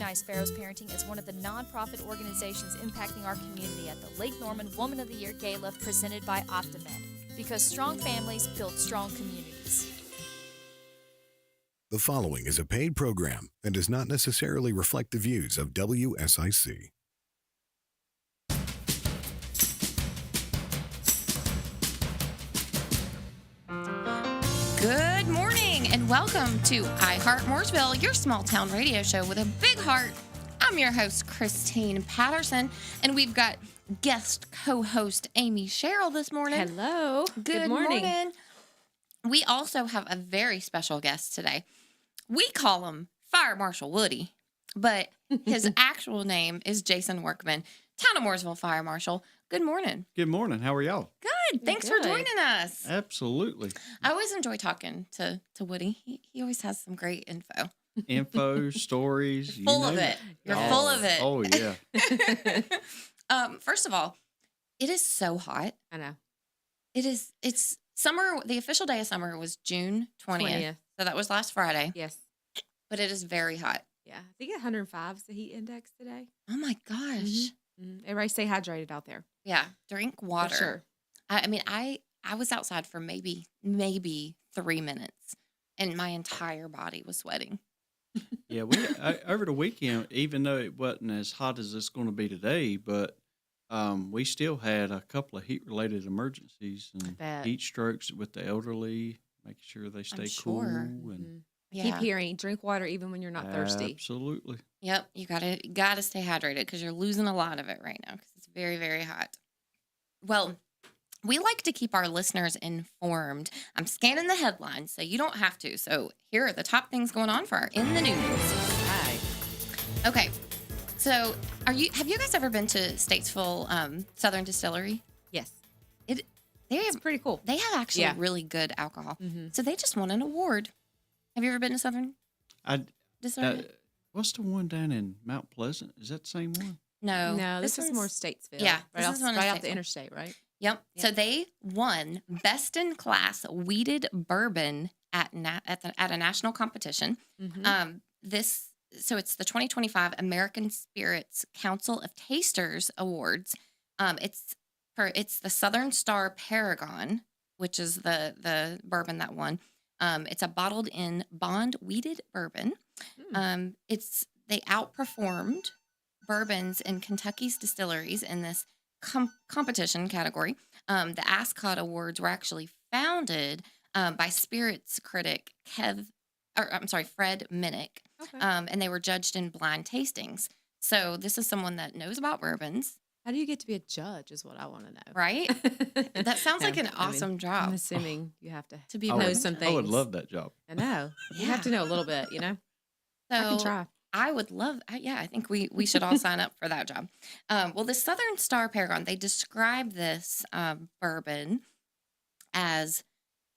recognize Pharaoh's Parenting as one of the nonprofit organizations impacting our community at the Lake Norman Woman of the Year Gala presented by Optimed, because strong families build strong communities. The following is a paid program and does not necessarily reflect the views of WSIC. Good morning and welcome to Heart Mooresville, your small town radio show with a big heart. I'm your host, Christine Patterson, and we've got guest co-host Amy Sherrill this morning. Hello. Good morning. We also have a very special guest today. We call him Fire Marshal Woody, but his actual name is Jason Workman, Town of Mooresville Fire Marshal. Good morning. Good morning. How are y'all? Good. Thanks for joining us. Absolutely. I always enjoy talking to Woody. He always has some great info. Stories. You're full of it. You're full of it. Oh, yeah. First of all, it is so hot. I know. It's summer. The official day of summer was June 20th. So that was last Friday. Yes. But it is very hot. Yeah. I think 105 is the heat index today. Oh, my gosh. Mm-hmm. Everybody stay hydrated out there. Yeah. Drink water. For sure. I was outside for maybe 3 minutes, and my entire body was sweating. Yeah, over the weekend, even though it wasn't as hot as it's going to be today, but we still had a couple of heat-related emergencies and heat strokes with the elderly, making sure they stay cool. And Keep hearing, drink water even when you're not thirsty. Absolutely. Yep, you gotta stay hydrated because you're losing a lot of it right now because it's very, very hot. Well, we like to keep our listeners informed. I'm scanning the headlines, so you don't have to. So here are the top things going on for our In the News. All right. Okay, so have you guys ever been to Statesville Southern Distillery? Yes. It's pretty cool. They have actually really good alcohol. Mm-hmm. So they just won an award. Have you ever been to Southern Distillery? What's the one down in Mount Pleasant? Is that the same one? No, this is more Statesville. Yeah, right off the interstate, right? Yep. So they won Best in Class Weeded Bourbon at a national competition. Mm-hmm. So it's the 2025 American Spirits Council of Tasters Awards. It's the Southern Star Paragon, which is the bourbon that won. It's a bottled in bond weeded bourbon. They outperformed bourbons in Kentucky's distilleries in this competition category. The Ascot Awards were actually founded by spirits critic Fred Minnick, and they were judged in blind tastings. So this is someone that knows about bourbons. How do you get to be a judge is what I want to know. Right? That sounds like an awesome job. I'm assuming you have to be know some things. I would love that job. I know. You have to know a little bit, you know? So I can try. I would love, I think we should all sign up for that job. Well, the Southern Star Paragon, they describe this bourbon as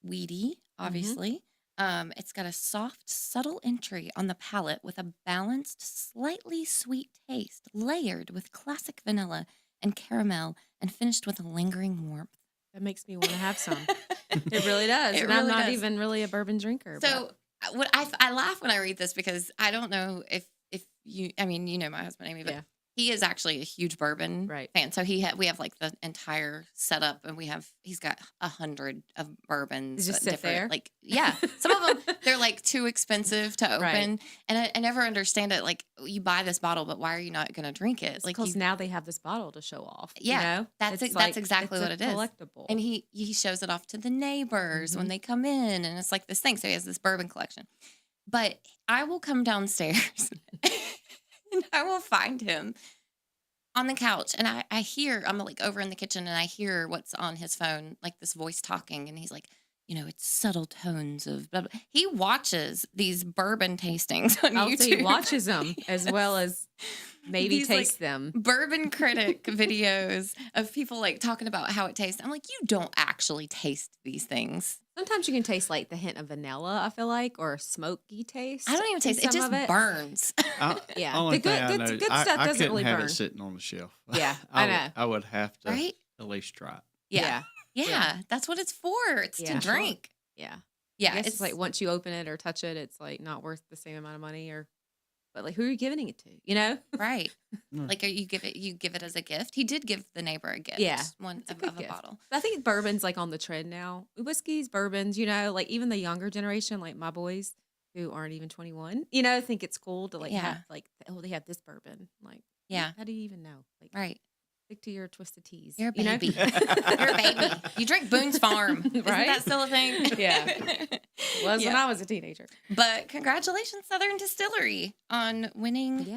weedy, obviously. Mm-hmm. It's got a soft, subtle entry on the palate with a balanced, slightly sweet taste, layered with classic vanilla and caramel, and finished with a lingering warmth. That makes me want to have some. It really does. I'm not even really a bourbon drinker. So I laugh when I read this because I don't know if you, you know my husband, Amy, but he is actually a huge bourbon fan. So we have like the entire setup, and he's got 100 of bourbons. Just sit there? Like, yeah. Some of them, they're like too expensive to open. Right. And I never understand it. Like, you buy this bottle, but why are you not going to drink it? Like, because now they have this bottle to show off. Yeah. You know? That's exactly what it is. Collectible. And he shows it off to the neighbors when they come in, and it's like this thing. So he has this bourbon collection. But I will come downstairs and I will find him on the couch, and I'm like over in the kitchen, and I hear what's on his phone, like this voice talking, and he's like, it's subtle tones of blah, blah. He watches these bourbon tastings on YouTube. So he watches them as well as maybe taste them. Bourbon critic videos of people like talking about how it tastes. I'm like, you don't actually taste these things. Sometimes you can taste like the hint of vanilla, I feel like, or a smoky taste. I don't even taste it. It just burns. Yeah. The good stuff doesn't really burn. I couldn't have it sitting on the shelf. Yeah, I know. I would have to at least try it. Yeah. That's what it's for. It's to drink. Yeah. Yeah. It's like once you open it or touch it, it's like not worth the same amount of money or but like, who are you giving it to? You know? Right. Like, you give it as a gift. He did give the neighbor a gift. Yeah. One of gift. a bottle. I think bourbon's like on the trend now. Whiskeys, bourbons, you know, like even the younger generation, like my boys who aren't even 21, you know, think it's cool to like have like, oh, they have this bourbon. Like, how do you even know? Like, right. Stick to your twisted teas. You're a baby. You're a baby. You drink Boone's Farm. Right? Isn't that still a thing? Yeah. It was when I was a teenager. But congratulations, Southern Distillery, on winning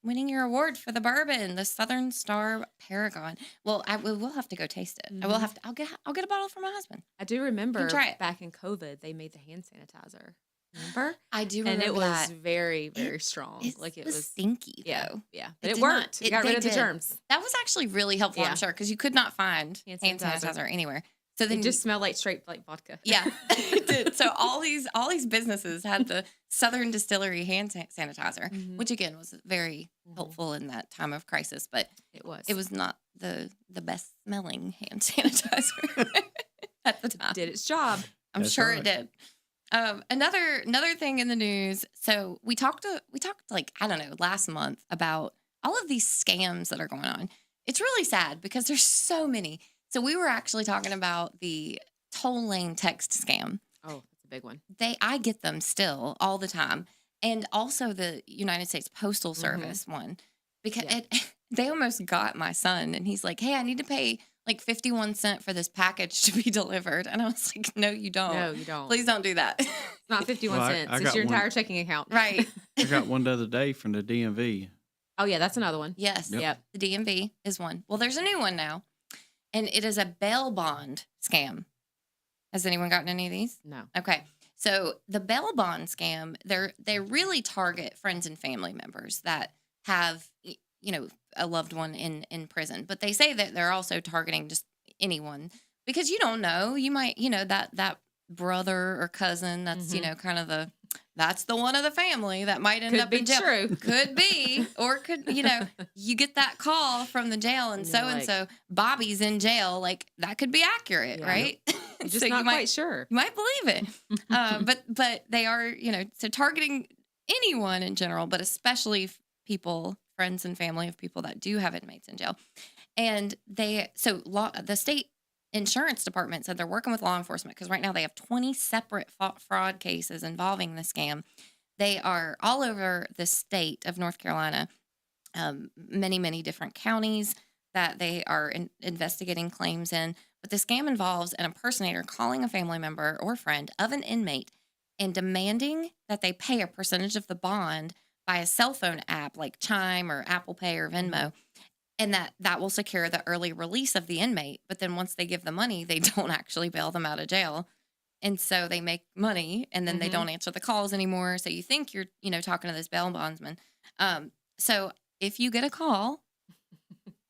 your award for the bourbon, the Southern Star Paragon. Well, we'll have to go taste it. Mm-hmm. I'll get a bottle for my husband. I do remember back in COVID, they made the hand sanitizer. Remember? I do remember and it that. was very, very strong. It was stinky, though. Yeah. But it worked. It got rid of the germs. That was actually really helpful, I'm sure, because you could not find hand sanitizer anywhere. So then it just smelled like straight like vodka. Yeah, it did. So all these businesses had the Southern Distillery hand sanitizer, which again was very helpful in that time of crisis. But it was not the best smelling hand sanitizer at the time. It did its job. I'm sure it did. Another thing in the news. So we talked like, I don't know, last month about all of these scams that are going on. It's really sad because there's so many. So we were actually talking about the toll lane text scam. Oh, that's a big one. I get them still all the time. And also the United States Postal Service one, because they almost got my son, and he's like, hey, I need to pay like 51 cents for this package to be delivered. And I was like, no, you don't. No, you don't. Please don't do that. It's not 51 cents. It's your entire checking account. Right. I got one the other day from the DMV. Oh, yeah, that's another one. Yes. Yep. The DMV is one. Well, there's a new one now, and it is a bail bond scam. Has anyone gotten any of these? No. Okay. So the bail bond scam, they really target friends and family members that have, you know, a loved one in prison. But they say that they're also targeting just anyone, because you don't know. You might, you know, that brother or cousin that's, you know, kind of that's the one of the family that might end up in jail. True. Could be, or could, you know, you get that call from the jail and so Bobby's in jail. Like, that could be accurate, right? You're just not quite sure. You might believe it. But they are, you know, so targeting anyone in general, but especially people, friends and family of people that do have inmates in jail. And the state insurance department said they're working with law enforcement, because right now they have 20 separate fraud cases involving the scam. They are all over the state of North Carolina, many, many different counties that they are investigating claims in. But the scam involves an impersonator calling a family member or friend of an inmate and demanding that they pay a percentage of the bond by a cell phone app like Chime or Apple Pay or Venmo. And that will secure the early release of the inmate. But then once they give the money, they don't actually bail them out of jail. And so they make money, and then they don't answer the calls anymore. So you think you're, you know, talking to this bail bondsman. So if you get a call,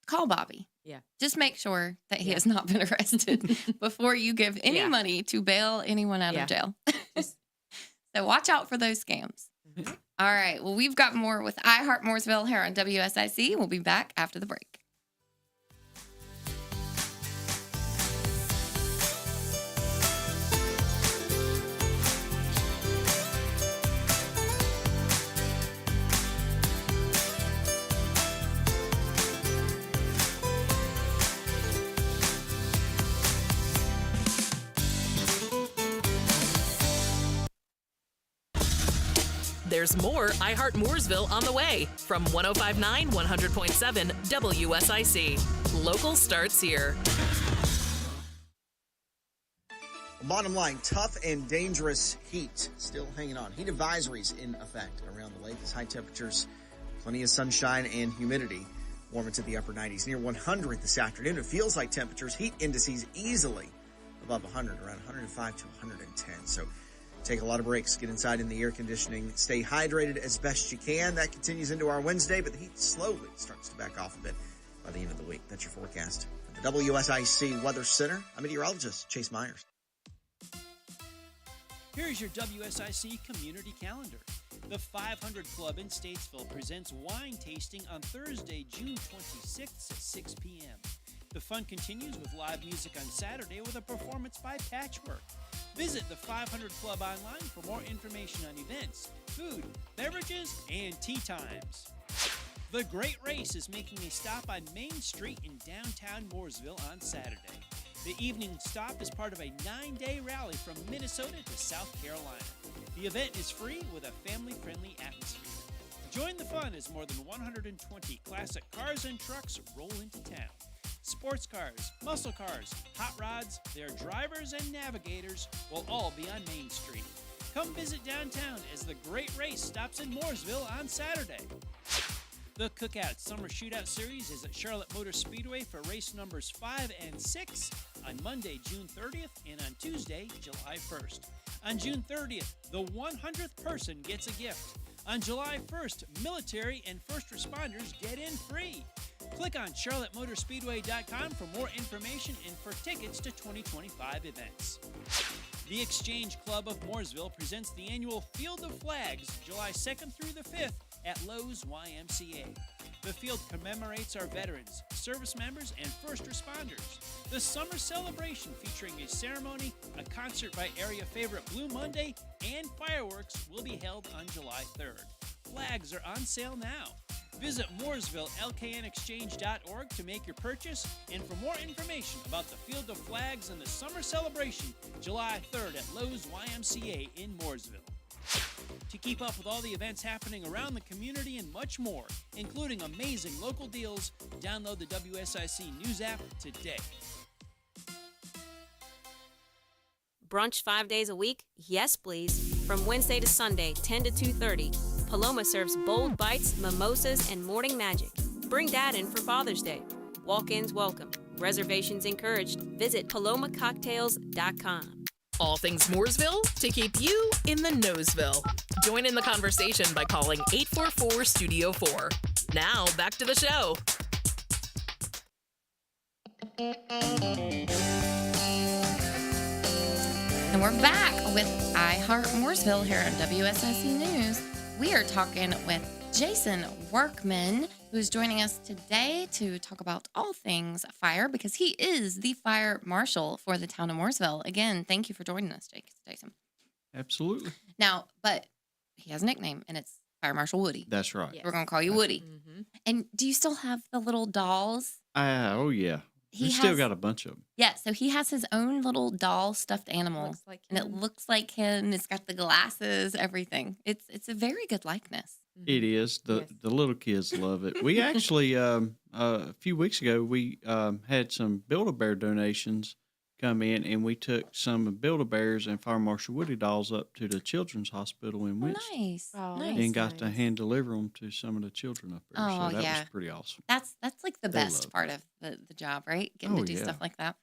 call Bobby. Yeah. Just make sure that he has not been arrested before you give any money to bail anyone out of jail. So watch out for those scams. All right. Well, we've got more with Heart Mooresville here on WSIC. We'll be back after the break. There's more Heart Mooresville on the way from 105.9 100.7 WSIC. Local starts here. Bottom line, tough and dangerous heat still hanging on. Heat advisories in effect around the lake as high temperatures, plenty of sunshine and humidity. Warm into the upper 90s, near 100 this afternoon. It feels like temperatures, heat indices easily above 100, around 105 to 110. So take a lot of breaks, get inside in the air conditioning, stay hydrated as best you can. That continues into our Wednesday, but the heat slowly starts to back off a bit by the end of the week. That's your forecast. At the WSIC Weather Center, I'm meteorologist Chase Myers. Here's your WSIC community calendar. The 500 Club in Statesville presents wine tasting on Thursday, June 26th at 6 p.m. The fun continues with live music on Saturday with a performance by Patchwork. Visit the 500 Club online for more information on events, food, beverages, and tea times. The Great Race is making a stop on Main Street in downtown Mooresville on Saturday. The evening stop is part of a 9-day rally from Minnesota to South Carolina. The event is free with a family-friendly atmosphere. Join the fun as more than 120 classic cars and trucks roll into town. Sports cars, muscle cars, hot rods, their drivers and navigators will all be on Main Street. Come visit downtown as the Great Race stops in Mooresville on Saturday. The Cookout Summer Shootout Series is at Charlotte Motor Speedway for race numbers 5 and 6 on Monday, June 30th, and on Tuesday, July 1st. On June 30th, the 100th person gets a gift. On July 1st, military and first responders get in free. Click on charlottemotorspeedway.com for more information and for tickets to 2025 events. The Exchange Club of Mooresville presents the annual Field of Flags, July 2nd through the 5th at Lowe's YMCA. The field commemorates our veterans, service members, and first responders. The summer celebration featuring a ceremony, a concert by area favorite Blue Monday, and fireworks will be held on July 3rd. Flags are on sale now. Visit MooresvilleLKNExchange.org to make your purchase and for more information about the Field of Flags and the summer celebration, July 3rd at Lowe's YMCA in Mooresville. To keep up with all the events happening around the community and much more, including amazing local deals, download the WSIC News app today. Brunch 5 days a week? Yes, please. From Wednesday to Sunday, 10 to 2:30, Paloma serves bold bites, mimosas, and morning magic. Bring Dad in for Father's Day. Walk-ins welcome. Reservations encouraged. Visit palomacocktails.com. All things Mooresville to keep you in the Noseville. Join in the conversation by calling 844-STUDIO-4. Now, back to the show. And we're back with Heart Mooresville here on WSIC News. We are talking with Jason Workman, who's joining us today to talk about all things fire because he is the fire marshal for the town of Mooresville. Again, thank you for joining us, Jason. Absolutely. Now, but he has a nickname, and it's Fire Marshal Woody. That's right. Yes. We're going to call you Woody. Mm-hmm. And do you still have the little dolls? Oh, yeah. We still got a bunch of them. Yeah, so he has his own little doll stuffed animal, and it looks like him. It's got the glasses, everything. It's a very good likeness. It is. The little kids love it. We actually, a few weeks ago, we had some Build-A-Bear donations come in, and we took some Build-A-Bears and Fire Marshal Woody dolls up to the Children's Hospital in Winston. Nice. And got to hand deliver them to some of the children up there. So that was pretty awesome. That's like the best part of the job, right? Getting to do stuff like that.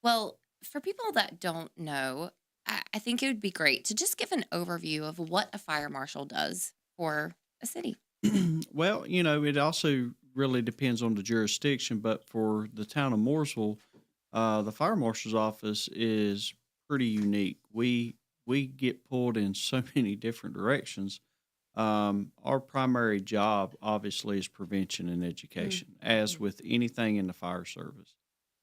Well, for people that don't know, I think it would be great to just give an overview of what a fire marshal does for a city. Well, it also really depends on the jurisdiction, but for the town of Mooresville, the fire marshal's office is pretty unique. We get pulled in so many different directions. Our primary job, obviously, is prevention and education, as with anything in the fire service.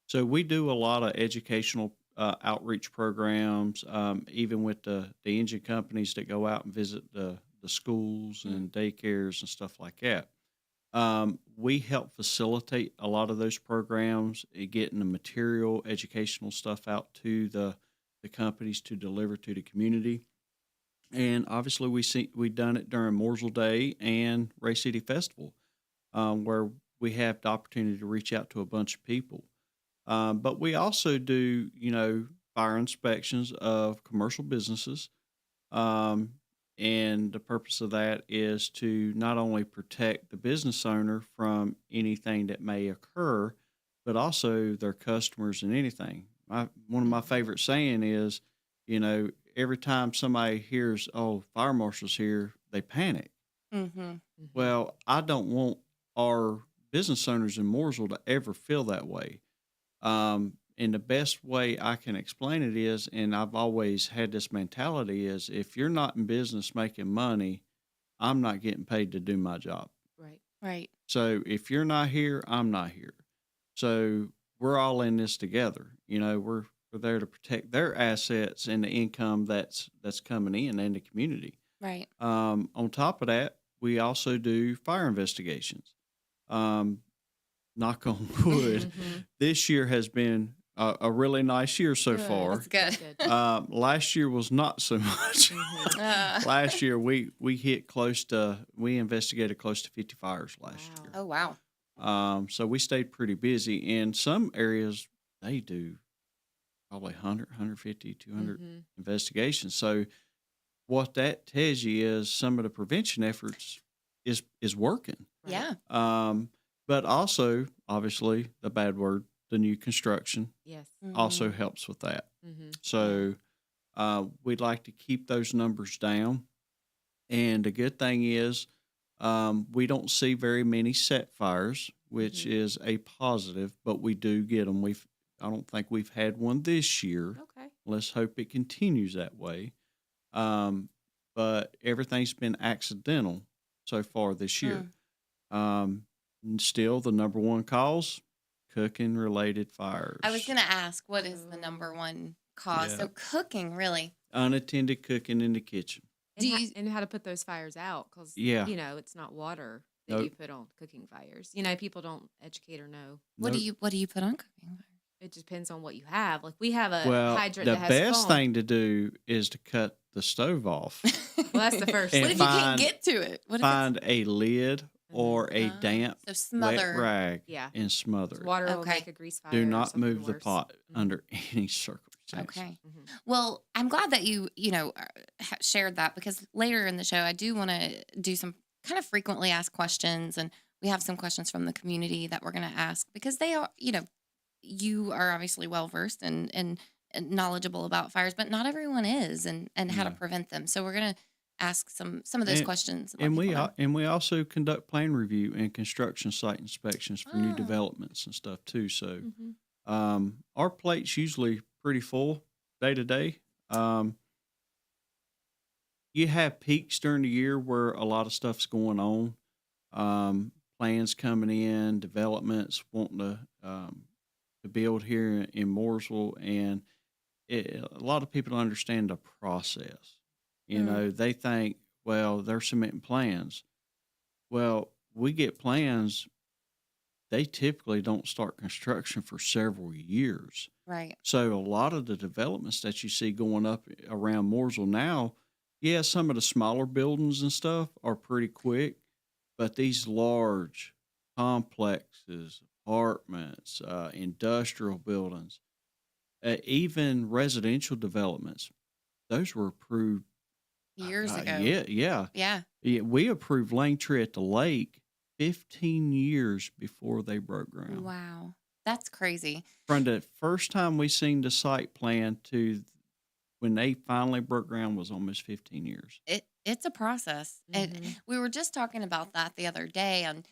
So we do a lot of educational outreach programs, even with the engine companies that go out and visit the schools and daycares and stuff like that. We help facilitate a lot of those programs, getting the material, educational stuff out to the companies to deliver to the community. And obviously, we've done it during Mooresville Day and Ray City Festival, where we have the opportunity to reach out to a bunch of people. But we also do, fire inspections of commercial businesses. And the purpose of that is to not only protect the business owner from anything that may occur, but also their customers and anything. One of my favorite saying is, every time somebody hears, "Oh, fire marshal's here," they panic. Mm-hmm. Well, I don't want our business owners in Mooresville to ever feel that way. And the best way I can explain it is, and I've always had this mentality, is if you're not in business making money, I'm not getting paid to do my job. Right. So if you're not here, I'm not here. So we're all in this together. We're are there to protect their assets and the income that's coming in and the community. Right. On top of that, we also do fire investigations. Knock on wood, this year has been a really nice year so far. That's good. Last year was not so much. Last year we investigated close to 50 fires last year. Oh, wow. So we stayed pretty busy. In some areas, they do probably 100, 150, 200 investigations. So what that tells you is some of the prevention efforts is working. Yeah. But also, obviously, the bad word, the new construction, Yes. also helps with that. So we'd like to keep those numbers down. And the good thing is we don't see very many set fires, which is a positive, but we do get them. I don't think we've had one this year. Okay. Let's hope it continues that way. But everything's been accidental so far this year. And still, the number one cause, cooking-related fires. I was going to ask, what is the number one cause? Yeah. So cooking, really. Unattended cooking in the kitchen. And how to put those fires out, because it's not water that you put on cooking fires. People don't educate or know. What do you put on cooking fires? It depends on what you have. Like we have a hydrant the that has best foam. thing to do is to cut the stove off. Well, that's the first. And What if you can't get to it? What if find a lid or a damp so smother. wet rag Yeah. and smother it. Water will make a grease fire. Do or not something move the worse. pot under any circumstance. Okay. Well, I'm glad that you shared that, because later in the show, I do want to do some kind of frequently asked questions, and we have some questions from the community that we're going to ask, because they are, you are obviously well versed and knowledgeable about fires, but not everyone is, and how to prevent them. So we're going to ask some of those questions. And we also conduct plan review and construction site inspections for new developments and stuff too. So our plate's usually pretty full day to day. You have peaks during the year where a lot of stuff's going on. Plans coming in, developments wanting to build here in Mooresville, and a lot of people don't understand the process. They think, well, they're submitting plans. Well, we get plans. They typically don't start construction for several years. Right. So a lot of the developments that you see going up around Mooresville now, some of the smaller buildings and stuff are pretty quick, but these large complexes, apartments, industrial buildings, even residential developments, those were approved years ago. Yeah. We approved Langtree at the lake 15 years before they broke ground. Wow. That's crazy. From the first time we seen the site plan to when they finally broke ground was almost 15 years. It's a process. And we were just talking about that the other day, and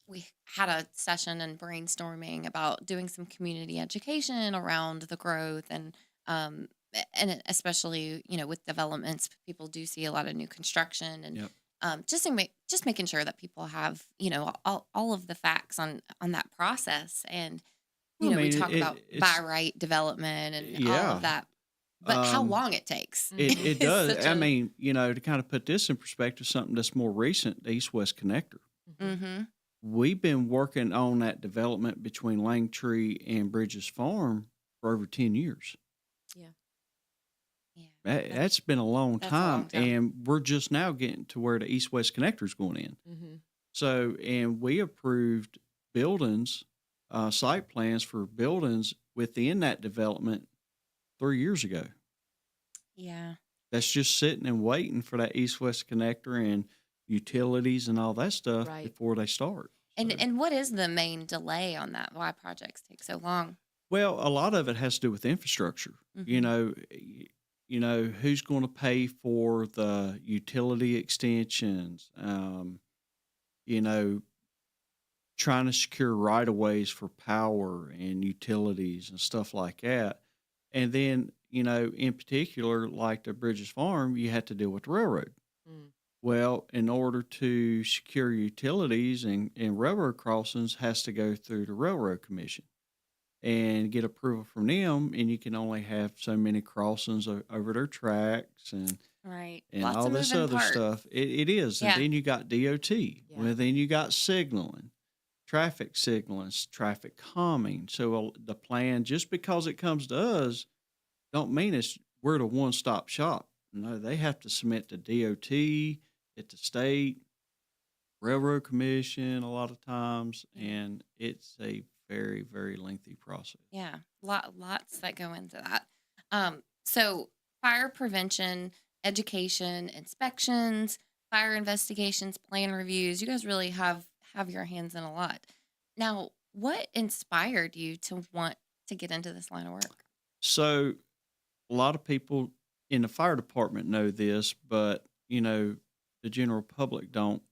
we had a session and brainstorming about doing some community education around the growth, and especially, with developments, people do see a lot of new construction, and just making sure that people have, all of the facts on that process. And, we talk about by right development and all of that, but how long it takes. It does. I mean, to kind of put this in perspective, something that's more recent, the East-West Connector. We've been working on that development between Langtree and Bridges Farm for over 10 years. That's been a long time, and we're just now getting to where the East-West Connector is going in. So, and we approved buildings, site plans for buildings within that development 3 years ago. Yeah. That's just sitting and waiting for that East-West Connector and utilities and all that stuff before they start. And what is the main delay on that? Why projects take so long? Well, a lot of it has to do with infrastructure. Who's going to pay for the utility extensions, trying to secure right-of-ways for power and utilities and stuff like that. And then, in particular, like the Bridges Farm, you have to deal with the railroad. Well, in order to secure utilities and railroad crossings has to go through the Railroad Commission. and get approval from them, and you can only have so many crossings over their tracks and Lots all of this moving other parts. stuff. It is. Yeah. And then you got DOT. Yeah. Well, then you got signaling, traffic signaling, traffic calming. So the plan, just because it comes to us, don't mean we're the one-stop shop. No, they have to submit to DOT, at the state, Railroad Commission a lot of times, and it's a very, very lengthy process. Yeah, lots that go into that. So fire prevention, education, inspections, fire investigations, plan reviews. You guys really have your hands in a lot. Now, what inspired you to want to get into this line of work? So a lot of people in the fire department know this, but, the general public don't.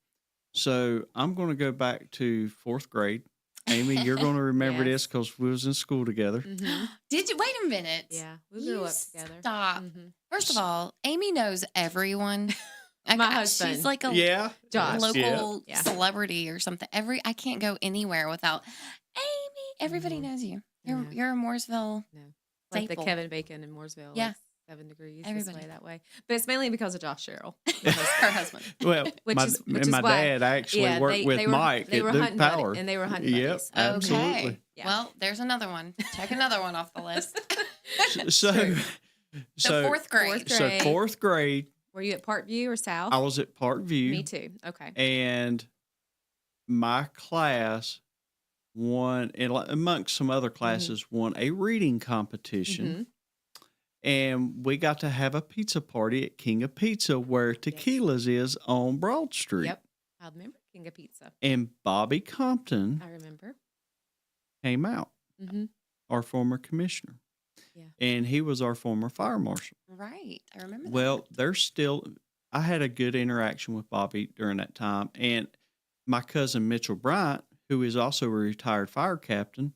So I'm going to go back to 4th grade. Amy, you're going to remember this because we was in school together. Mm-hmm. Did you? Wait a minute. Yeah, we grew up together. Stop. Mm-hmm. First of all, Amy knows everyone. My husband. She's like a Josh. local celebrity or something. I can't go anywhere without Amy. Everybody knows you. You're a Mooresville. Like the staple. Kevin Bacon in Mooresville. Yeah. Like 7 degrees Everybody. this way, that way. But it's mainly because of Josh Sherrill. Her husband. Well, Which my is why dad actually worked with Mike they at were Duke hunting Power. buddies, and they were hunting Yep, buddies. absolutely. Okay. Yeah. Well, there's another one. Check another one off the list. So 4th grade. So 4th grade, Were you at Parkview or South? I was at Parkview. Me too. Okay. And my class won, and amongst some other classes, won a reading competition. Mm-hmm. And we got to have a pizza party at King of Pizza where Tequila's is on Broad Street. Yep. I remember King of Pizza. And Bobby Compton I remember. came out, Mm-hmm. our former commissioner. Yeah. And he was our former fire marshal. Right. I remember Well, I had a good interaction with Bobby during that time. And my cousin Mitchell Bryant, who is also a retired fire captain,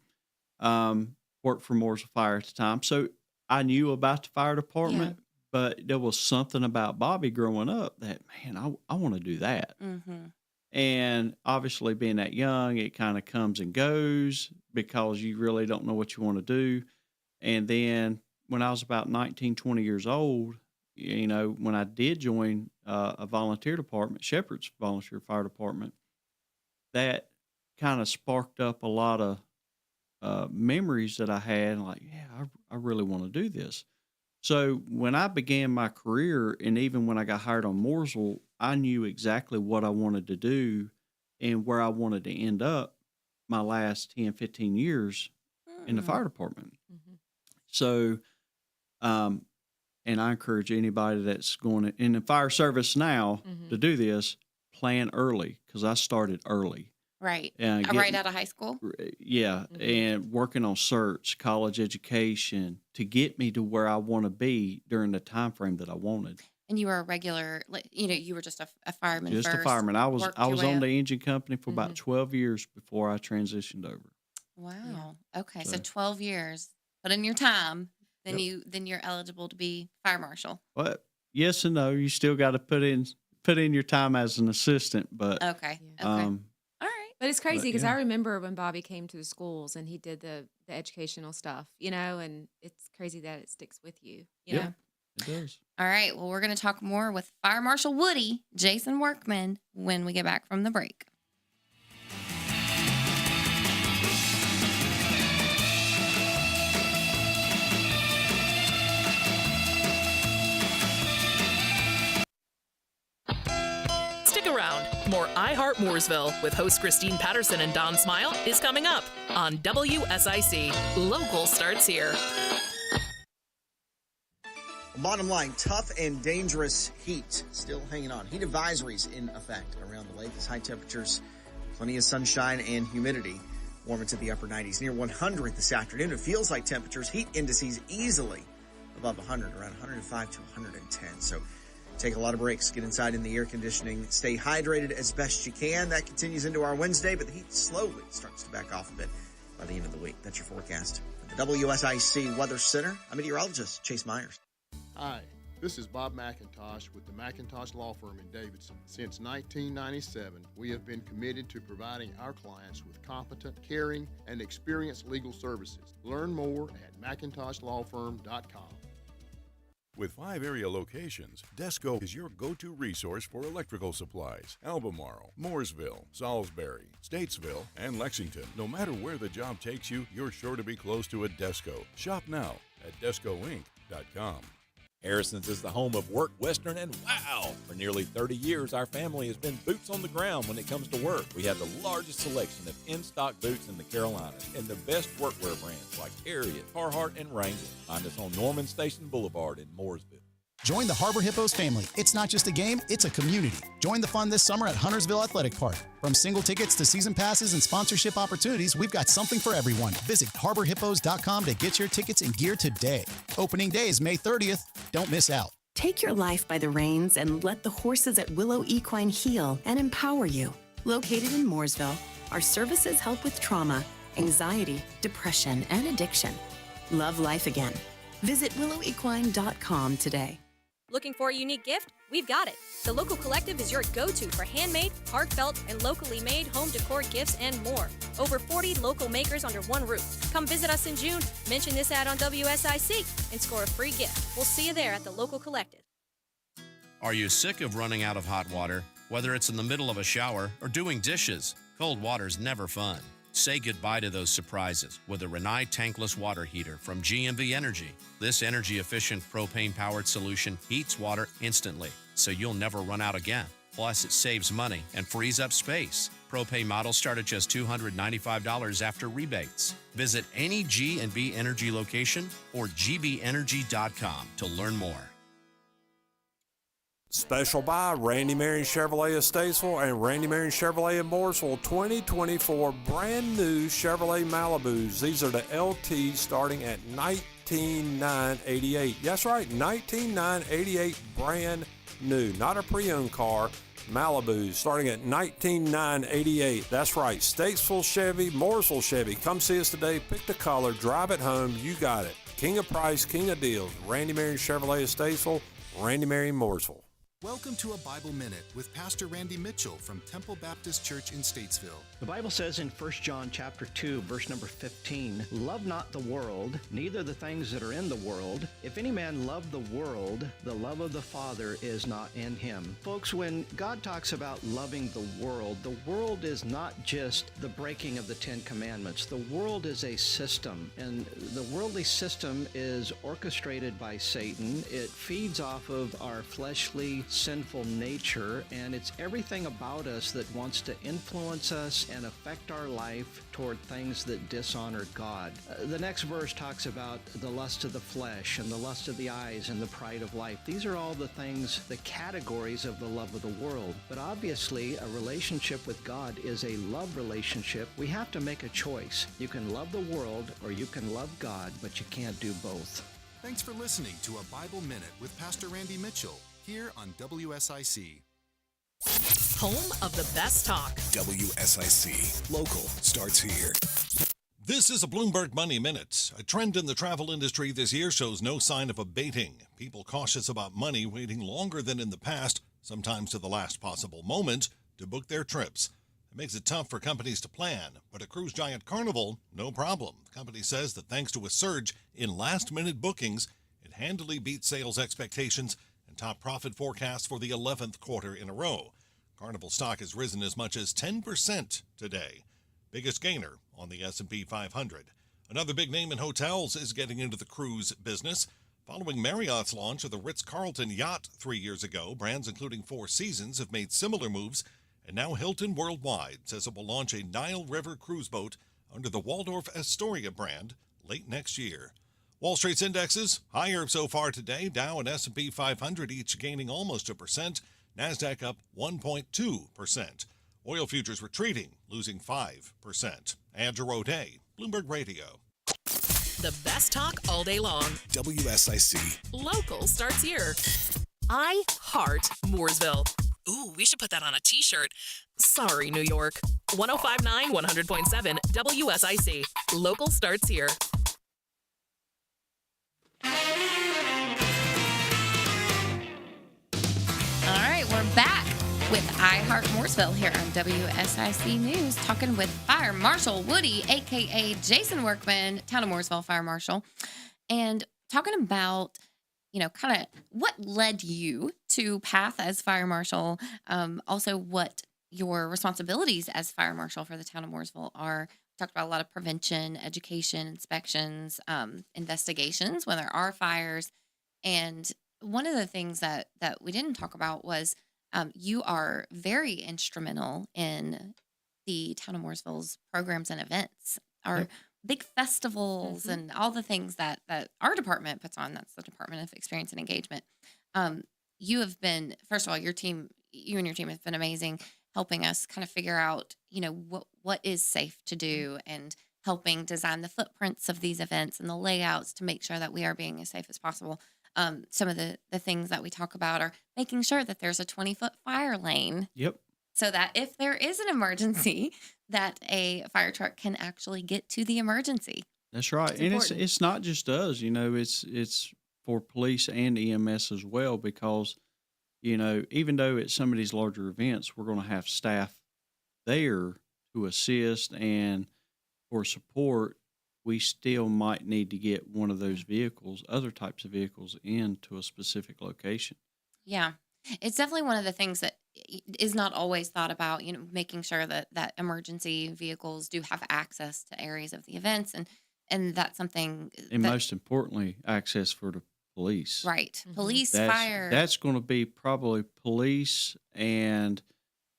worked for Mooresville Fire at the time. So I knew about the fire department, but there was something about Bobby growing up that, man, I want to do that. Mm-hmm. And obviously being that young, it kind of comes and goes because you really don't know what you want to do. And then when I was about 19, 20 years old, when I did join a volunteer department, Shepherd's Volunteer Fire Department, that kind of sparked up a lot of memories that I had. Like, I really want to do this. So when I began my career, and even when I got hired on Mooresville, I knew exactly what I wanted to do and where I wanted to end up my last 10, 15 years in the fire department. Mm-hmm. So, and I encourage anybody that's going in the fire service now to do this, plan early, because I started early. Right. And right out of high school? Yeah. And working on certs, college education to get me to where I want to be during the time frame that I wanted. And you were a regular, you were just a fireman Just first. a fireman. I was on the up. engine company for about 12 years before I transitioned over. Wow. Yeah. Okay. So 12 years. Put in your time. Then you're eligible to be fire marshal. Well, yes and no. You still got to put in your time as an assistant, but Okay. Yeah. Okay. All right. But it's crazy because I remember when Bobby came to the schools and he did the educational stuff, and it's crazy that it sticks with you, you know? It does. All right. Well, we're going to talk more with Fire Marshal Woody, Jason Workman, when we get back from the break. Stick around. More Heart Mooresville with host Christine Patterson and Don Smile is coming up on WSIC. Local starts here. Bottom line, tough and dangerous heat still hanging on. Heat advisories in effect around the lake. It's high temperatures, plenty of sunshine and humidity. Warm into the upper 90s, near 100 this afternoon. It feels like temperatures, heat indices easily above 100, around 105 to 110. So take a lot of breaks, get inside in the air conditioning, stay hydrated as best you can. That continues into our Wednesday, but the heat slowly starts to back off a bit by the end of the week. That's your forecast. From the WSIC Weather Center, I'm meteorologist Chase Myers. Hi, This is Bob McIntosh with the McIntosh Law Firm in Davidson. Since 1997, we have been committed to providing our clients with competent, caring, and experienced legal services. Learn more at McIntoshLawFirm.com. With 5 area locations, Desco is your go-to resource for electrical supplies. Albemarle, Mooresville, Salisbury, Statesville, and Lexington. No matter where the job takes you, you're sure to be close to a Desco. Shop now at DescoInc.com. Harrison's is the home of Work, Western, and Wow! For nearly 30 years, our family has been boots on the ground when it comes to work. We have the largest selection of in-stock boots in the Carolinas and the best workwear brands like Harriet, Carhartt, and Wrangler. Find us on Norman Station Boulevard in Mooresville. Join the Harbor Hippos family. It's not just a game, it's a community. Join the fun this summer at Huntersville Athletic Park. From single tickets to season passes and sponsorship opportunities, we've got something for everyone. Visit harborhippos.com to get your tickets and gear today. Opening day is May 30th. Don't miss out. Take your life by the reins and let the horses at Willow Equine heal and empower you. Located in Mooresville, our services help with trauma, anxiety, depression, and addiction. Love life again. Visit willowequine.com today. Looking for a unique gift? We've got it. The Local Collective is your go-to for handmade, heartfelt, and locally made home decor gifts and more. Over 40 local makers under one roof. Come visit us in June, mention this ad on WSIC, and score a free gift. We'll see you there at the Local Collective. Are you sick of running out of hot water? Whether it's in the middle of a shower or doing dishes, cold water's never fun. Say goodbye to those surprises with a Rinnai tankless water heater from GMV Energy. This energy-efficient propane-powered solution heats water instantly, so you'll never run out again. Plus, it saves money and frees up space. Propane models start at just $295 after rebates. Visit any G&V Energy location or gbenergy.com to learn more. Special buy Randy Marion Chevrolet of Statesville and Randy Marion Chevrolet of Mooresville 2024 brand new Chevrolet Malibus. These are the LTs starting at $19,988. That's right, $19,988 brand new. Not a pre-owned car. Malibus starting at $19,988. That's right, Statesville Chevy, Mooresville Chevy. Come see us today. Pick the color, drive it home. You got it. King of price, king of deals. Randy Marion Chevrolet of Statesville, Randy Marion Mooresville. Welcome to a Bible Minute with Pastor Randy Mitchell from Temple Baptist Church in Statesville. The Bible says in 1 John chapter 2, verse number 15, "Love not the world, neither the things that are in the world. If any man love the world, the love of the Father is not in him." Folks, when God talks about loving the world is not just the breaking of the Ten Commandments. The world is a system, and the worldly system is orchestrated by Satan. It feeds off of our fleshly, sinful nature, and it's everything about us that wants to influence us and affect our life toward things that dishonor God. The next verse talks about the lust of the flesh and the lust of the eyes and the pride of life. These are all the things, the categories of the love of the world. But obviously, a relationship with God is a love relationship. We have to make a choice. You can love the world or you can love God, but you can't do both. Thanks for listening to a Bible Minute with Pastor Randy Mitchell here on WSIC. Home of the best talk. WSIC. Local starts here. This is a Bloomberg Money Minute. A trend in the travel industry this year shows no sign of abating. People cautious about money waiting longer than in the past, sometimes to the last possible moment, to book their trips. It makes it tough for companies to plan, but at cruise giant Carnival, no problem. The company says that thanks to a surge in last-minute bookings, it handily beat sales expectations and top profit forecasts for the 11th quarter in a row. Carnival stock has risen as much as 10% today. Biggest gainer on the S&P 500. Another big name in hotels is getting into the cruise business. Following Marriott's launch of the Ritz-Carlton yacht 3 years ago, brands including Four Seasons have made similar moves, and now Hilton Worldwide says it will launch a Nile River cruise boat under the Waldorf Astoria brand late next year. Wall Street's indexes higher so far today. Dow and S&P 500 each gaining almost 1%. NASDAQ up 1.2%. Oil futures retreating, losing 5%. Andrew O'Day, Bloomberg Radio. The best talk all day long. WSIC. Local starts here. I Heart Mooresville. Ooh, we should put that on a t-shirt. Sorry, New York. 105.9, 100.7, WSIC. Local starts here. with Heart Mooresville here on WSIC News, talking with Fire Marshal Woody, a.k.a. Jason Workman, Town of Mooresville Fire Marshal, and talking about, kind of what led you to path as Fire Marshal, also what your responsibilities as Fire Marshal for the Town of Mooresville are. We talked about a lot of prevention, education, inspections, investigations when there are fires. And one of the things that we didn't talk about was you are very instrumental in the Town of Mooresville's programs and events, our big festivals and all the things that our department puts on. That's the Department of Experience and Engagement. You have been, first of all, you and your team have been amazing, helping us kind of figure out, what is safe to do and helping design the footprints of these events and the layouts to make sure that we are being as safe as possible. Some of the things that we talk about are making sure that there's a 20-foot fire lane. Yep. So that if there is an emergency, that a fire truck can actually get to the emergency. That's right. And it's not just us, it's for police and EMS as well, because, even though at some of these larger events, we're going to have staff there to assist and for support, we still might need to get one of those vehicles, other types of vehicles, into a specific location. Yeah. It's definitely one of the things that is not always thought about, making sure that emergency vehicles do have access to areas of the events. And that's something. And most importantly, access for the police. Right. Police, fire. That's going to be probably police and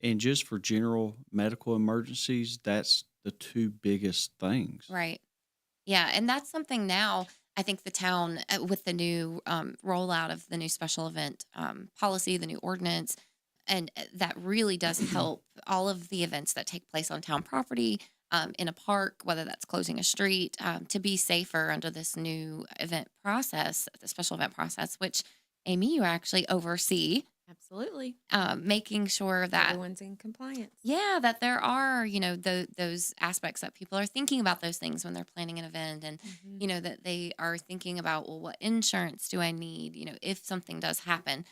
just for general medical emergencies, that's the two biggest things. Right. Yeah, and that's something now, I think the town, with the new rollout of the new special event policy, the new ordinance, and that really does help all of the events that take place on town property, in a park, whether that's closing a street, to be safer under this new event process, the special event process, which, Amy, you actually oversee. Absolutely. Making sure that everyone's in compliance. Yeah, that there are, those aspects that people are thinking about those things when they're planning an event, and that they are thinking about, well, what insurance do I need? If something does happen,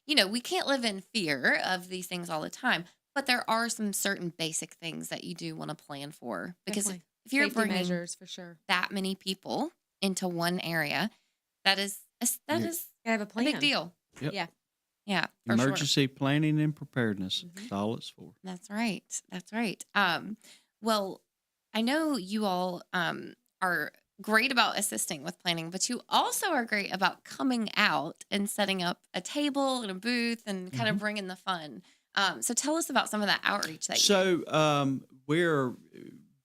we can't live in fear of these things all the time, but there are some certain basic things that you do want to plan for, because if you're Safety bringing measures for sure that many people into one area, that is have a plan. big deal. Yep. Yeah. Yeah. Emergency planning and preparedness. That's all it's for. That's right. That's right. Well, I know you all are great about assisting with planning, but you also are great about coming out and setting up a table and a booth and kind of bringing the fun. So tell us about some of that outreach that you do. We're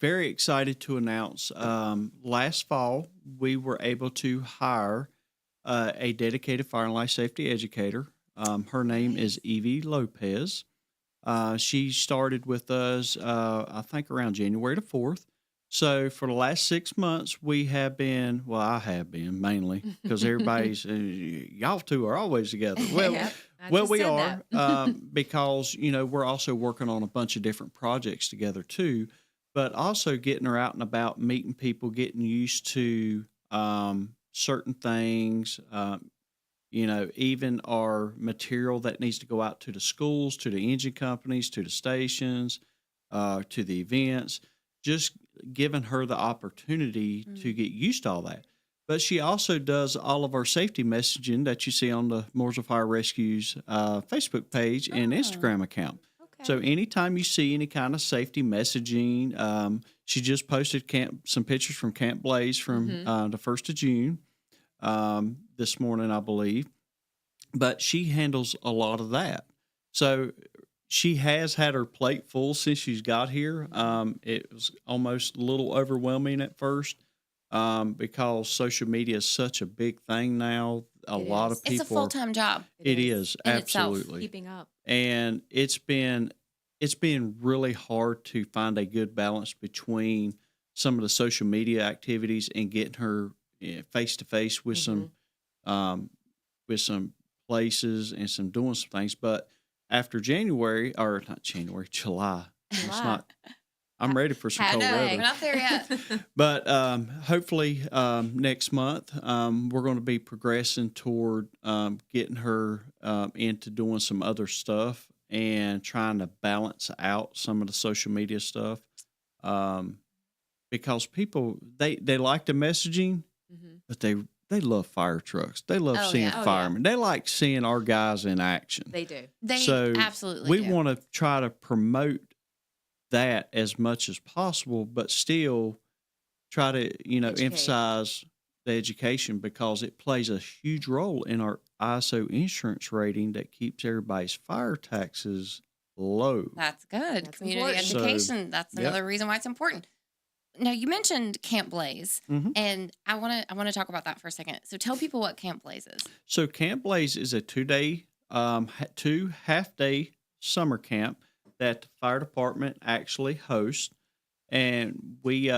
very excited to announce last fall we were able to hire a dedicated fire and life safety educator. Her name is Evie Lopez. She started with us, I think, around January the 4th. So for the last 6 months, I have been mainly, because everybody's, y'all two are always together. Well, we are, because, we're also working on a bunch of different projects together too, but also getting her out and about, meeting people, getting used to certain things, even our material that needs to go out to the schools, to the engine companies, to the stations, to the events, just giving her the opportunity to get used to all that. But she also does all of our safety messaging that you see on the Mooresville Fire Rescue's Facebook page and Instagram account. Okay. So anytime you see any kind of safety messaging, she just posted some pictures from Camp Blaze from the 1st of June. This morning, I believe, but she handles a lot of that. So she has had her plate full since she's got here. It was almost a little overwhelming at first because social media is such a big thing now. A lot of people. It's a full-time job. It is absolutely itself. Keeping up, and it's been really hard to find a good balance between some of the social media activities and getting her face to face with some places and doing some things. But after July. It's not. I'm ready for some cold weather. We're not there yet. But hopefully next month we're going to be progressing toward getting her into doing some other stuff and trying to balance out some of the social media stuff. Because people, they like the messaging, but they love fire trucks. They love seeing firemen. They like seeing our guys in action. They do. They absolutely we do. want to try to promote that as much as possible, but still try to, emphasize the education, because it plays a huge role in our ISO insurance rating that keeps everybody's fire taxes low. That's good. That's Community important. education. That's another reason why it's important. Now, you mentioned Camp Blaze, and I want to talk about that for a second. So tell people what Camp Blaze is. So Camp Blaze is a 2-day, 2 half-day summer camp that the fire department actually hosts, and we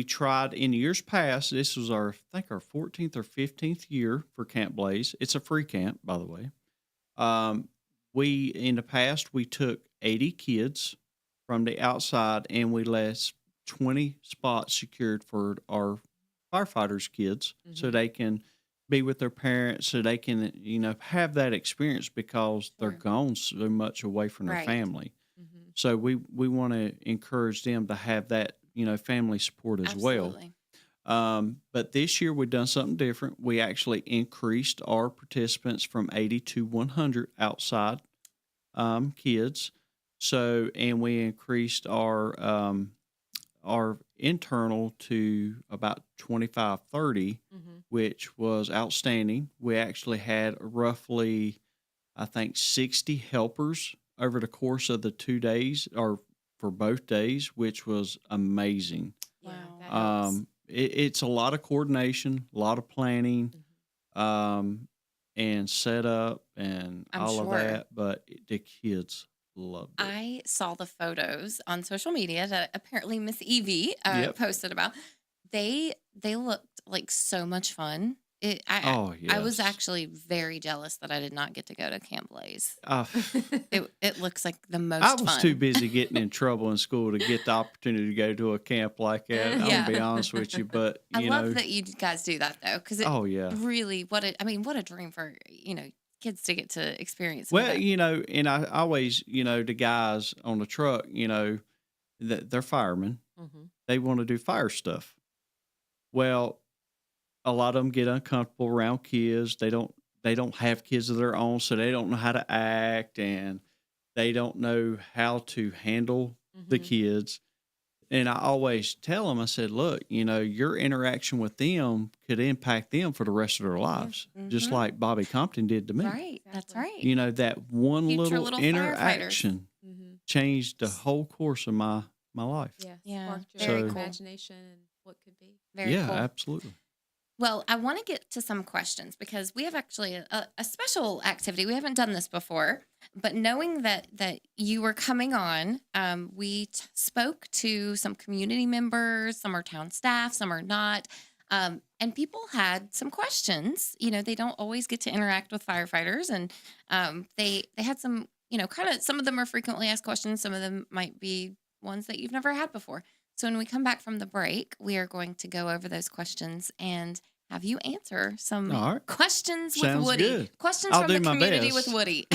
tried in years past. This was our 14th or 15th year for Camp Blaze. It's a free camp, by the way. In the past we took 80 kids from the outside, and we left 20 spots secured for our firefighters' kids, so they can be with their parents, so they can, have that experience, because they're gone so much away from their family. So we want to encourage them to have that, family support as well. But this year we've done something different. We actually increased our participants from 80 to 100 outside kids. So, and we increased our internal to about 25, 30, which was outstanding. We actually had roughly, I think, 60 helpers over the course of the 2 days, or for both days, which was amazing. Wow. It's a lot of coordination, a lot of planning, and setup and all of that, but the kids loved it. I saw the photos on social media that apparently Miss Evie posted about. They looked like so much fun. I was actually very jealous that I did not get to go to Camp Blaze. It looks like the most I was fun. too busy getting in trouble in school to get the opportunity to go to a camp like that. I'm going to be honest with you, but I love that you guys do that, though, because really, what a dream for, kids to get to experience. Well, and I always, the guys on the truck, they're firemen. They want to do fire stuff. Well, a lot of them get uncomfortable around kids. They don't have kids of their own, so they don't know how to act, and they don't know how to handle the kids. And I always tell them, I said, look, your interaction with them could impact them for the rest of their lives, just like Bobby Compton did to me. Right, that's right. That one Future little interaction changed the whole course of my life. Yeah. Very Your cool. imagination and what could be. Very cool. Absolutely. Well, I want to get to some questions, because we have actually a special activity. We haven't done this before, but knowing that you were coming on, we spoke to some community members. Some are town staff, some are not. And people had some questions. They don't always get to interact with firefighters, and they had some, some of them are frequently asked questions. Some of them might be ones that you've never had before. So when we come back from the break, we are going to go over those questions and have you answer some questions Sounds with Woody. Good. Questions I'll from the do my community best. with Woody.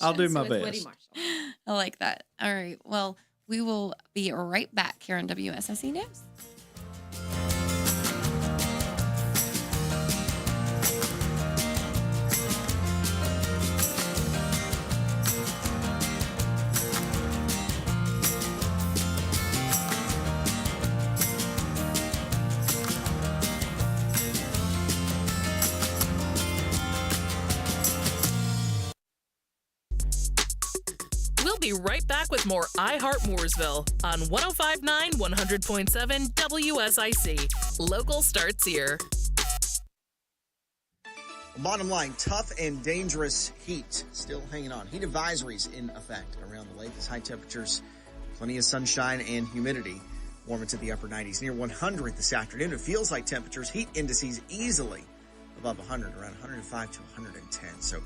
I'll do my best. Woody Marshall. I like that. All right. Well, we will be right back here on WSIC News. We'll be right back with more Heart Mooresville on 105.9, 100.7 WSIC. Local starts here. Bottom line, tough and dangerous heat still hanging on. Heat advisories in effect around the lake. It's high temperatures, plenty of sunshine and humidity. Warm into the upper 90s, near 100 this afternoon. It feels like temperatures, heat indices easily above 100, around 105 to 110. So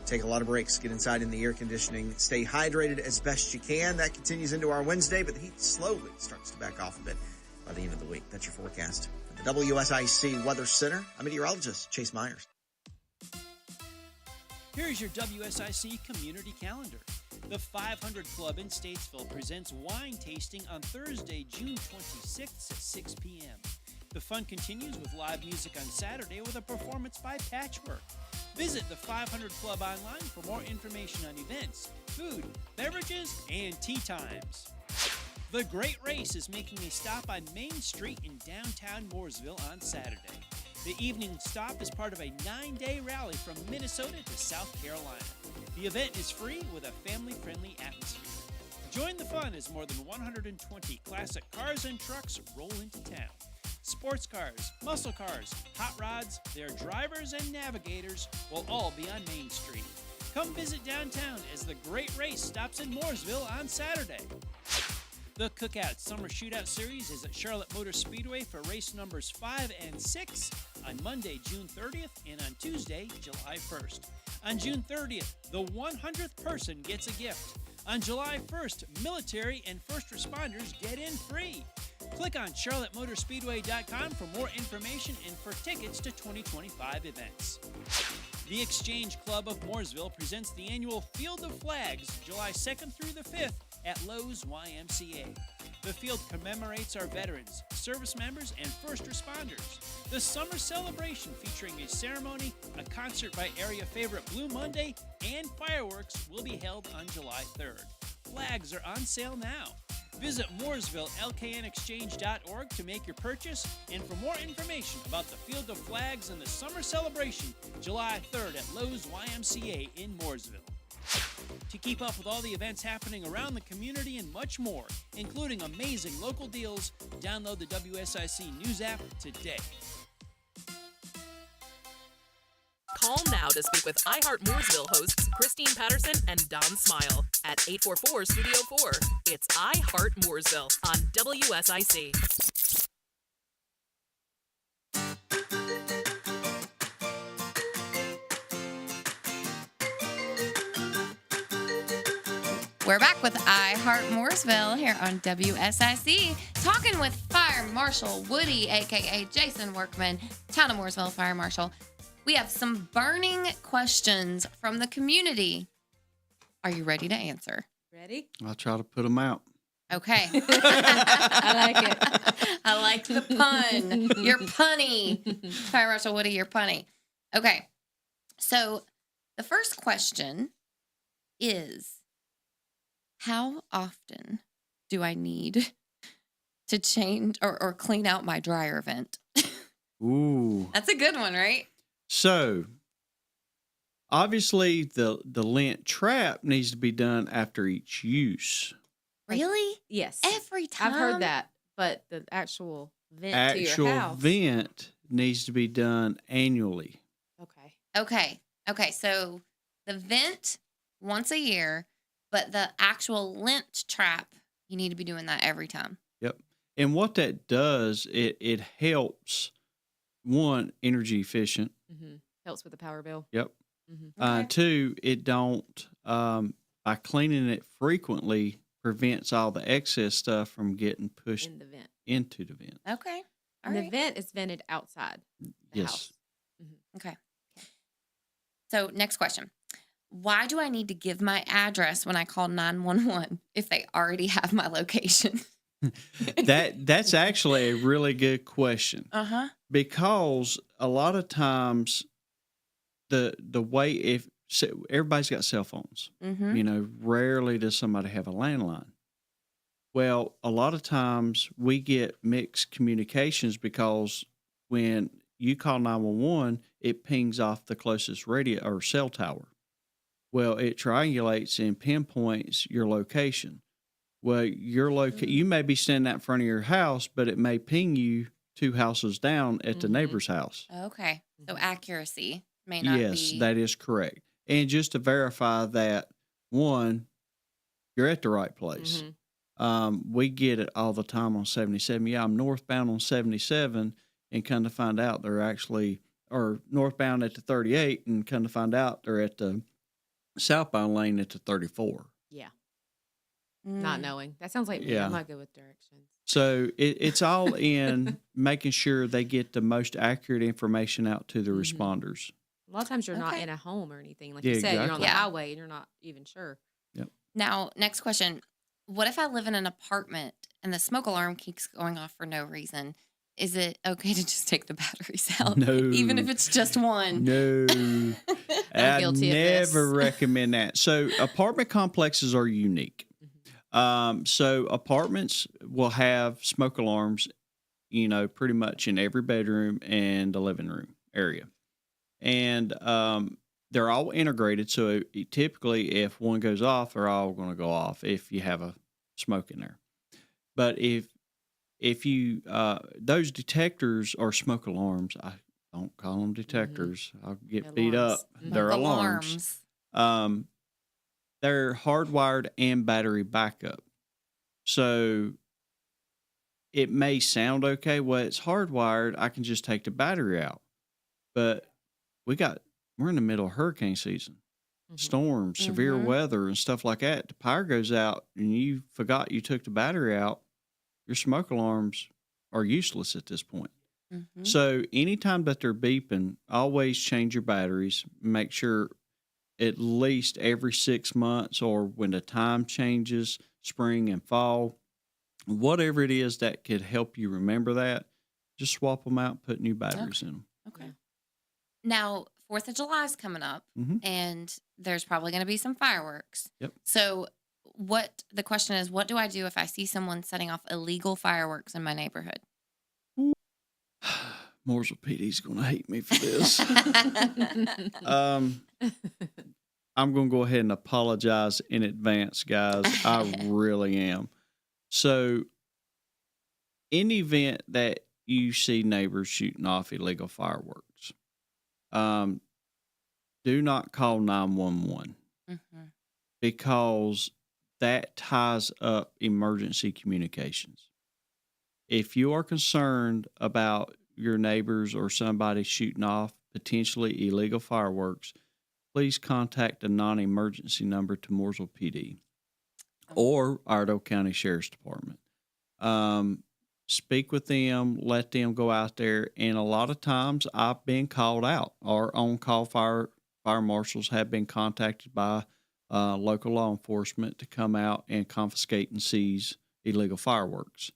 take a lot of breaks, get inside in the air conditioning, stay hydrated as best you can. That continues into our Wednesday, but the heat slowly starts to back off a bit by the end of the week. That's your forecast. From the WSIC Weather Center, I'm meteorologist Chase Myers. Here's your WSIC community calendar. The 500 Club in Statesville presents wine tasting on Thursday, June 26th at 6 p.m. The fun continues with live music on Saturday with a performance by Patchwork. Visit the 500 Club online for more information on events, food, beverages, and tea times. The Great Race is making a stop on Main Street in downtown Mooresville on Saturday. The evening stop is part of a 9-day rally from Minnesota to South Carolina. The event is free with a family-friendly atmosphere. Join the fun as more than 120 classic cars and trucks roll into town. Sports cars, muscle cars, hot rods, their drivers and navigators will all be on Main Street. Come visit downtown as the Great Race stops in Mooresville on Saturday. The Cookout Summer Shootout Series is at Charlotte Motor Speedway for race numbers 5 and 6 on Monday, June 30th, and on Tuesday, July 1st. On June 30th, the 100th person gets a gift. On July 1st, military and first responders get in free. Click on charlottemotorspeedway.com for more information and for tickets to 2025 events. The Exchange Club of Mooresville presents the annual Field of Flags, July 2nd through the 5th at Lowe's YMCA. The field commemorates our veterans, service members, and first responders. The summer celebration featuring a ceremony, a concert by area favorite Blue Monday, and fireworks will be held on July 3rd. Flags are on sale now. Visit MooresvilleLKNExchange.org to make your purchase and for more information about the Field of Flags and the summer celebration, July 3rd at Lowe's YMCA in Mooresville. To keep up with all the events happening around the community and much more, including amazing local deals, download the WSIC News app today. Call now to speak with iHeart Mooresville hosts Christine Patterson and Don Smile at 844-STUDIO-4. It's iHeart Mooresville on WSIC. We're back with iHeart Mooresville here on WSIC, talking with Fire Marshal Woody, a.k.a. Jason Workman, Town of Mooresville Fire Marshal. We have some burning questions from the community. Are you ready to answer? Ready? I'll try to put them out. Okay. I like it. I like the pun. You're punny. Fire Marshal Woody, you're punny. Okay. So the first question is, how often do I need to change or clean out my dryer vent? Ooh. That's a good one, right? So, obviously, the lint trap needs to be done after each use. Really? Yes. Every time? I've heard that, but the actual vent to your house. Vent needs to be done annually. Okay. So, the vent once a year, but the actual lint trap, you need to be doing that every time. Yep. And what that does, it helps, one, energy efficient. Mm-hmm. Helps with the power bill. Yep. Mm-hmm. Two, it don't, by cleaning it frequently, prevents all the excess stuff from getting pushed in the vent. Into the vent. Okay. And the vent is vented outside the house. Mm-hmm. Okay. So next question. Why do I need to give my address when I call 911 if they already have my location? That's actually a really good question. Uh-huh. Because a lot of times the way everybody's got cell phones. Mm-hmm. Rarely does somebody have a landline. Well, a lot of times we get mixed communications because when you call 911, it pings off the closest radio or cell tower. Well, it triangulates and pinpoints your location. Well, you may be standing out in front of your house, but it may ping you 2 houses down at the neighbor's house. Okay. So accuracy may not be. Yes, that is correct. And just to verify that, one, you're at the right place. Mm-hmm. We get it all the time on 77. Yeah, I'm northbound on 77 and come to find out they're actually, or northbound at the 38 and come to find out they're at the southbound lane at the 34. Yeah. Not knowing. That sounds like me. Yeah. I'm not good with directions. So it's all in making sure they get the most accurate information out to the responders. A lot of times you're not Okay. in a home or anything. Like Yeah, you said, you're on the exactly. highway and you're not even sure. Yep. Now, next question. What if I live in an apartment and the smoke alarm keeps going off for no reason? Is it okay to just take the batteries out? No. Even if it's just one? No. I guilty of this. never recommend that. So apartment complexes are unique. So apartments will have smoke alarms, pretty much in every bedroom and the living room area. And they're all integrated. So typically if one goes off, they're all going to go off if you have a smoke in there. But if you those detectors are smoke alarms, I don't call them detectors. I'll get beat up. They're alarms. They're hardwired and battery backup. So it may sound okay. Well, it's hardwired. I can just take the battery out. But we're in the middle of hurricane season. Storms, severe weather, and stuff like that. The power goes out and you forgot you took the battery out. Your smoke alarms are useless at this point. So anytime that they're beeping, always change your batteries. Make sure at least every 6 months or when the time changes, spring and fall, whatever it is that could help you remember that, just swap them out, put new batteries in them. Okay. Now, 4th of July is coming up, Mhm. and there's probably going to be some fireworks. Yep. So the question is, what do I do if I see someone setting off illegal fireworks in my neighborhood? Mooresville PD's going to hate me for this. I'm going to go ahead and apologize in advance, guys. I really am. So, in the event that you see neighbors shooting off illegal fireworks, do not call 911 because that ties up emergency communications. If you are concerned about your neighbors or somebody shooting off potentially illegal fireworks, please contact the non-emergency number to Mooresville PD or Iredell County Sheriff's Department. Speak with them, let them go out there, and a lot of times I've been called out. Our on-call fire marshals have been contacted by local law enforcement to come out and confiscate and seize illegal fireworks.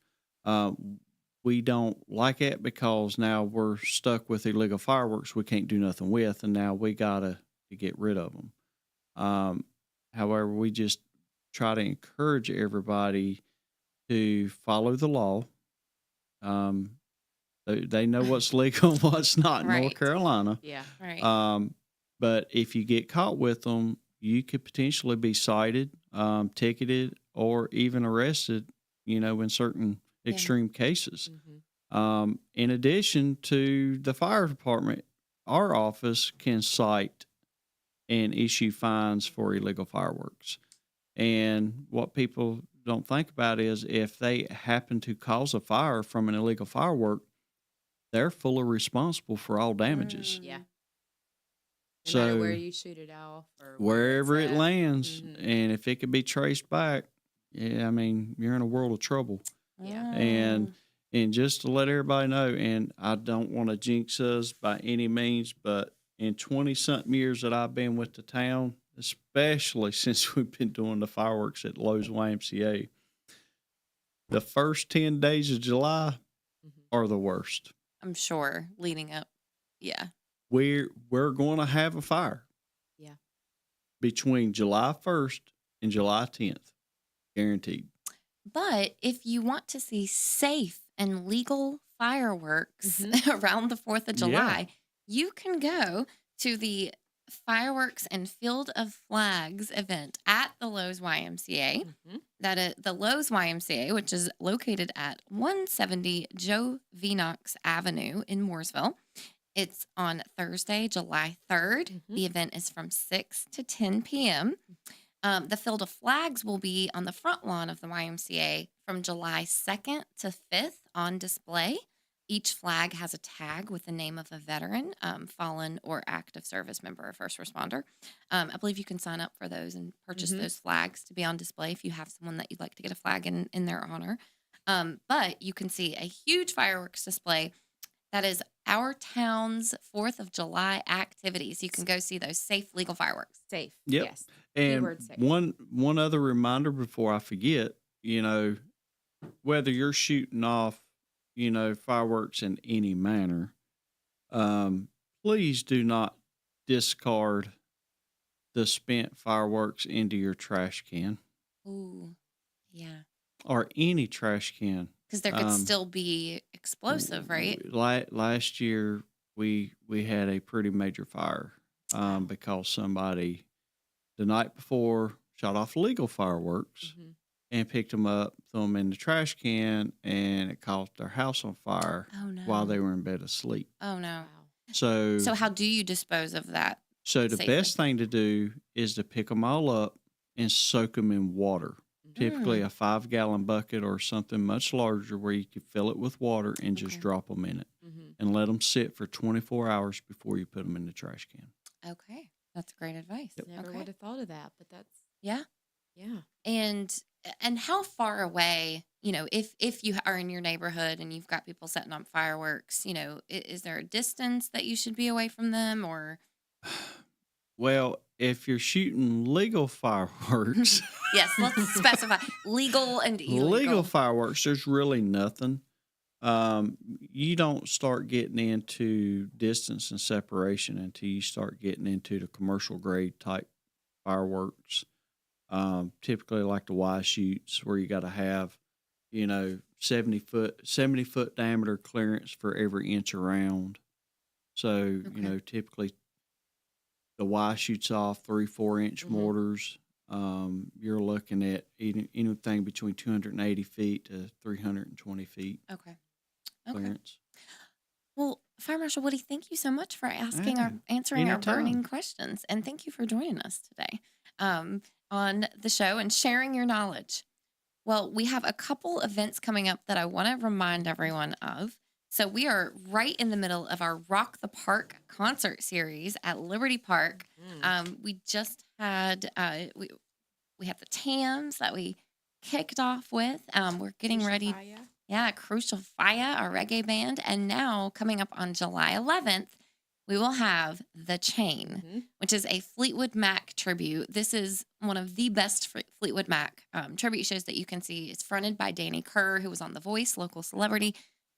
We don't like it because now we're stuck with illegal fireworks we can't do nothing with, and now we got to get rid of them. However, we just try to encourage everybody to follow the law. They know what's legal and what's not in North Carolina. Yeah. Right. But if you get caught with them, you could potentially be cited, ticketed, or even arrested, in certain extreme cases. In addition to the fire department, our office can cite and issue fines for illegal fireworks. And what people don't think about is if they happen to cause a fire from an illegal firework, they're fully responsible for all damages. Yeah. No So matter where you shoot it off or wherever it at. lands, and if it could be traced back, you're in a world of trouble. Yeah. And just to let everybody know, and I don't want to jinx us by any means, but in 20-something years that I've been with the town, especially since we've been doing the fireworks at Lowe's YMCA, the first 10 days of July are the worst. I'm sure leading up. Yeah. We're going to have a fire. Yeah. Between July 1st and July 10th. Guaranteed. But if you want to see safe and legal fireworks around the 4th of July, you can go to the Fireworks and Field of Flags event at the Lowe's YMCA. That is the Lowe's YMCA, which is located at 170 Joe Venox Avenue in Mooresville. It's on Thursday, July 3rd. The event is from 6 to 10 p.m. The Field of Flags will be on the front lawn of the YMCA from July 2nd to 5th on display. Each flag has a tag with the name of a veteran, fallen, or active service member or first responder. I believe you can sign up for those and purchase those flags to be on display if you have someone that you'd like to get a flag in their honor. But you can see a huge fireworks display that is our town's 4th of July activities. You can go see those safe, legal fireworks. Safe. Yep. Yes. And Keyword safe. one other reminder before I forget, whether you're shooting off, fireworks in any manner, please do not discard the spent fireworks into your trash can. Ooh, yeah. Or any trash can. Because there could still be explosive, right? Last year, we had a pretty major fire because somebody the night before shot off legal fireworks and picked them up, threw them in the trash can, and it caught their house on fire while they were in bed asleep. Oh, no. So how do you dispose of that? So the safely? best thing to do is to pick them all up and soak them in water. Typically a 5-gallon bucket or something much larger where you can fill it with water and just drop them in it and let them sit for 24 hours before you put them in the trash can. Okay. That's great advice. Never would have thought of that, but that's Yeah. yeah. And how far away, if you are in your neighborhood and you've got people setting up fireworks, is there a distance that you should be away from them or? Well, if you're shooting legal fireworks. Yes, let's specify legal and illegal. Legal fireworks, there's really nothing. You don't start getting into distance and separation until you start getting into the commercial grade type fireworks. Typically like the Y shoots where you got to have, 70 foot diameter clearance for every inch around. So, typically the Y shoots off 3-4 inch mortars. You're looking at anything between 280 feet to 320 feet. Okay. Clearance. Well, Fire Marshal Woody, thank you so much for answering our burning questions, and thank you for joining us today on the show and sharing your knowledge. Well, we have a couple events coming up that I want to remind everyone of. So we are right in the middle of our Rock the Park concert series at Liberty Park. We just had we had the TAMs that we kicked off with. We're getting ready. Yeah, Crucial Fire, our reggae band. And now coming up on July 11th, we will have The Chain, which is a Fleetwood Mac tribute. This is one of the best Fleetwood Mac tribute shows that you can see. It's fronted by Danny Kerr, who was on The Voice, local celebrity.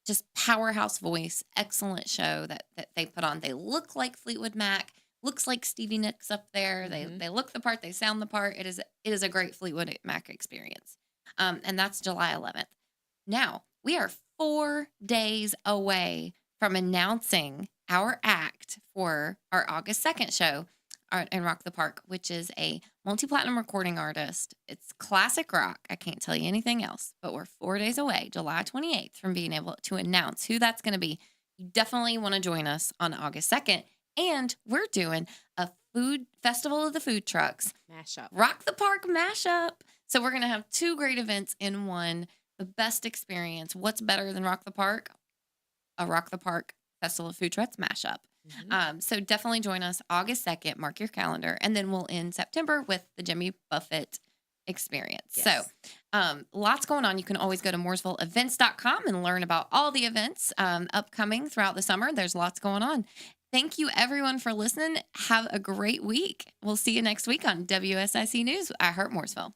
Just powerhouse voice, excellent show that they put on. They look like Fleetwood Mac, looks like Stevie Nicks up there. They look the part, they sound the part. It is a great Fleetwood Mac experience. And that's July 11th. Now, we are 4 days away from announcing our act for our August 2nd show in Rock the Park, which is a multi-platinum recording artist. It's classic rock. I can't tell you anything else, but we're 4 days away, July 28th, from being able to announce who that's going to be. You definitely want to join us on August 2nd. And we're doing a food festival of the food trucks. Mashup. Rock the Park mashup. So we're going to have 2 great events in one. The best experience. What's better than Rock the Park? A Rock the Park Festival of Food Trucks mashup. So definitely join us August 2nd. Mark your calendar. And then we'll end September with the Jimmy Buffett experience. Yes. So lots going on. You can always go to mooresvilleevents.com and learn about all the events upcoming throughout the summer. There's lots going on. Thank you, everyone, for listening. Have a great week. We'll see you next week on WSIC News at Heart Mooresville.